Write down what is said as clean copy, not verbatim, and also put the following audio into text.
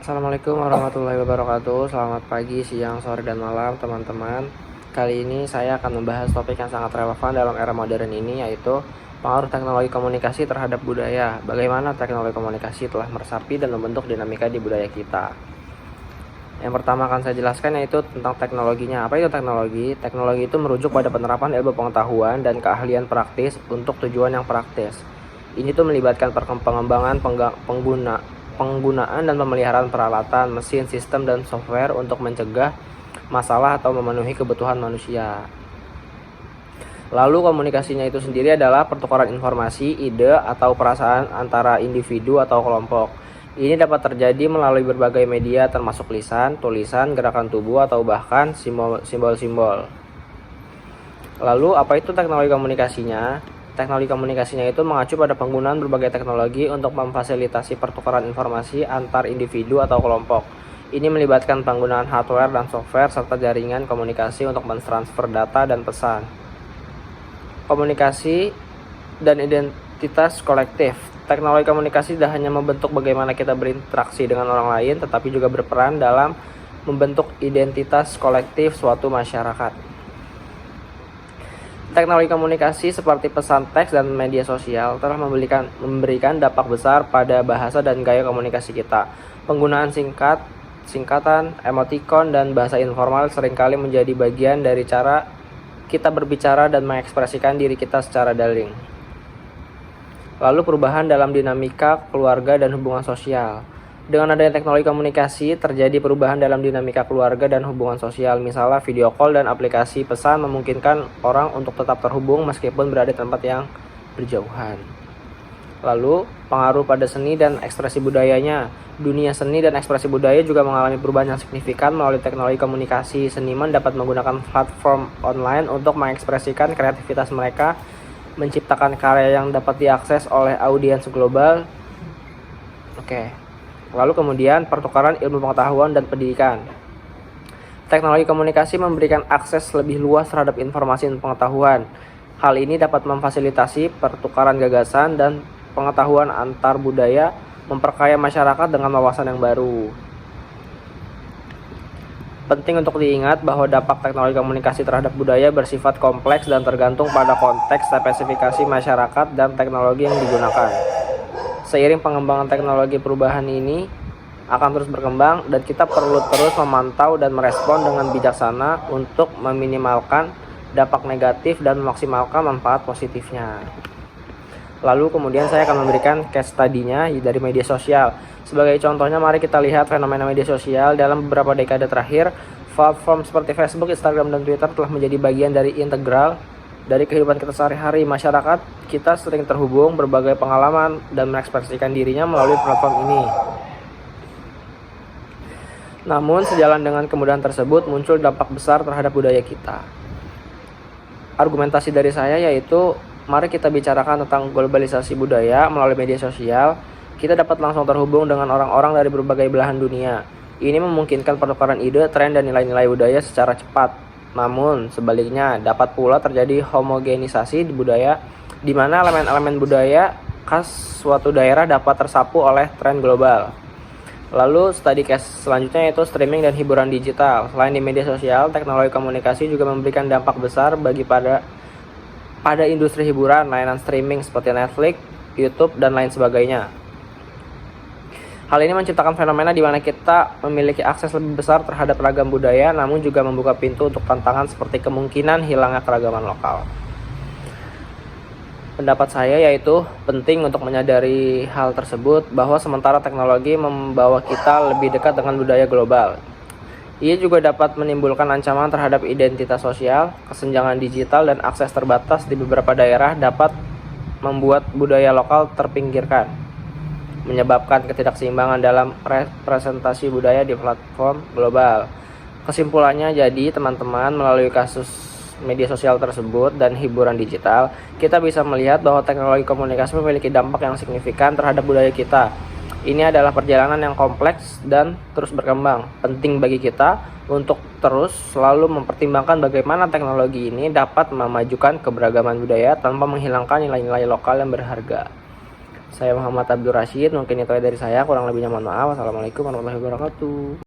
Assalamualaikum warahmatullahi wabarakatuh. Selamat pagi, siang, sore, dan malam teman-teman. Kali ini saya akan membahas topik yang sangat relevan dalam era modern ini, yaitu pengaruh teknologi komunikasi terhadap budaya. Bagaimana teknologi komunikasi telah meresapi dan membentuk dinamika di budaya kita. Yang pertama akan saya jelaskan yaitu tentang teknologinya. Apa itu teknologi? Teknologi itu merujuk pada penerapan ilmu pengetahuan dan keahlian praktis untuk tujuan yang praktis. Ini tuh melibatkan pengembangan penggunaan dan pemeliharaan peralatan, mesin, sistem, dan software untuk mencegah masalah atau memenuhi kebutuhan manusia. Lalu komunikasinya itu sendiri adalah pertukaran informasi, ide, atau perasaan antara individu atau kelompok. Ini dapat terjadi melalui berbagai media termasuk lisan, tulisan, gerakan tubuh, atau bahkan simbol-simbol. Lalu apa itu teknologi komunikasinya? Teknologi komunikasinya itu mengacu pada penggunaan berbagai teknologi untuk memfasilitasi pertukaran informasi antar individu atau kelompok. Ini melibatkan penggunaan hardware dan software serta jaringan komunikasi untuk mentransfer data dan pesan. Komunikasi dan identitas kolektif. Teknologi komunikasi tidak hanya membentuk bagaimana kita berinteraksi dengan orang lain, tetapi juga berperan dalam membentuk identitas kolektif suatu masyarakat. Teknologi komunikasi seperti pesan teks dan media sosial telah memberikan dampak besar pada bahasa dan gaya komunikasi kita. Penggunaan singkatan, emotikon, dan bahasa informal seringkali menjadi bagian dari cara kita berbicara dan mengekspresikan diri kita secara daring. Lalu perubahan dalam dinamika keluarga dan hubungan sosial. Dengan adanya teknologi komunikasi, terjadi perubahan dalam dinamika keluarga dan hubungan sosial. Misalnya video call dan aplikasi pesan memungkinkan orang untuk tetap terhubung meskipun berada di tempat yang berjauhan. Lalu, pengaruh pada seni dan ekspresi budayanya. Dunia seni dan ekspresi budaya juga mengalami perubahan yang signifikan melalui teknologi komunikasi. Seniman dapat menggunakan platform online untuk mengekspresikan kreativitas mereka, menciptakan karya yang dapat diakses oleh audiens global. Lalu kemudian pertukaran ilmu pengetahuan dan pendidikan. Teknologi komunikasi memberikan akses lebih luas terhadap informasi dan pengetahuan. Hal ini dapat memfasilitasi pertukaran gagasan dan pengetahuan antar budaya, memperkaya masyarakat dengan wawasan yang baru. Penting untuk diingat bahwa dampak teknologi komunikasi terhadap budaya bersifat kompleks dan tergantung pada konteks, spesifikasi masyarakat, dan teknologi yang digunakan. Seiring pengembangan teknologi, perubahan ini akan terus berkembang dan kita perlu terus memantau dan merespon dengan bijaksana untuk meminimalkan dampak negatif dan memaksimalkan manfaat positifnya. Lalu kemudian saya akan memberikan case study-nya dari media sosial. Sebagai contohnya, mari kita lihat fenomena media sosial. Dalam beberapa dekade terakhir, platform seperti Facebook, Instagram, dan Twitter telah menjadi bagian dari integral dari kehidupan kita sehari-hari. Masyarakat kita sering terhubung, berbagai pengalaman, dan mengekspresikan dirinya melalui platform ini. Namun, sejalan dengan kemudahan tersebut, muncul dampak besar terhadap budaya kita. Argumentasi dari saya yaitu, mari kita bicarakan tentang globalisasi budaya melalui media sosial. Kita dapat langsung terhubung dengan orang-orang dari berbagai belahan dunia. Ini memungkinkan pertukaran ide, tren, dan nilai-nilai budaya secara cepat. Namun, sebaliknya dapat pula terjadi homogenisasi di budaya, di mana elemen-elemen budaya khas suatu daerah dapat tersapu oleh tren global. Lalu, study case selanjutnya yaitu streaming dan hiburan digital. Selain di media sosial, teknologi komunikasi juga memberikan dampak besar pada industri hiburan, layanan streaming seperti Netflix, YouTube, dan lain sebagainya. Hal ini menciptakan fenomena di mana kita memiliki akses lebih besar terhadap ragam budaya, namun juga membuka pintu untuk tantangan seperti kemungkinan hilangnya keragaman lokal. Pendapat saya yaitu penting untuk menyadari hal tersebut, bahwa sementara teknologi membawa kita lebih dekat dengan budaya global, ia juga dapat menimbulkan ancaman terhadap identitas sosial. Kesenjangan digital dan akses terbatas di beberapa daerah dapat membuat budaya lokal terpinggirkan, menyebabkan ketidakseimbangan dalam representasi budaya di platform global. Kesimpulannya, jadi teman-teman, melalui kasus media sosial tersebut dan hiburan digital, kita bisa melihat bahwa teknologi komunikasi memiliki dampak yang signifikan terhadap budaya kita. Ini adalah perjalanan yang kompleks dan terus berkembang. Penting bagi kita untuk terus selalu mempertimbangkan bagaimana teknologi ini dapat memajukan keberagaman budaya tanpa menghilangkan nilai-nilai lokal yang berharga. Saya Muhammad Abdul Rashid, mungkin itu dari saya, kurang lebihnya mohon maaf. Wassalamualaikum warahmatullahi wabarakatuh.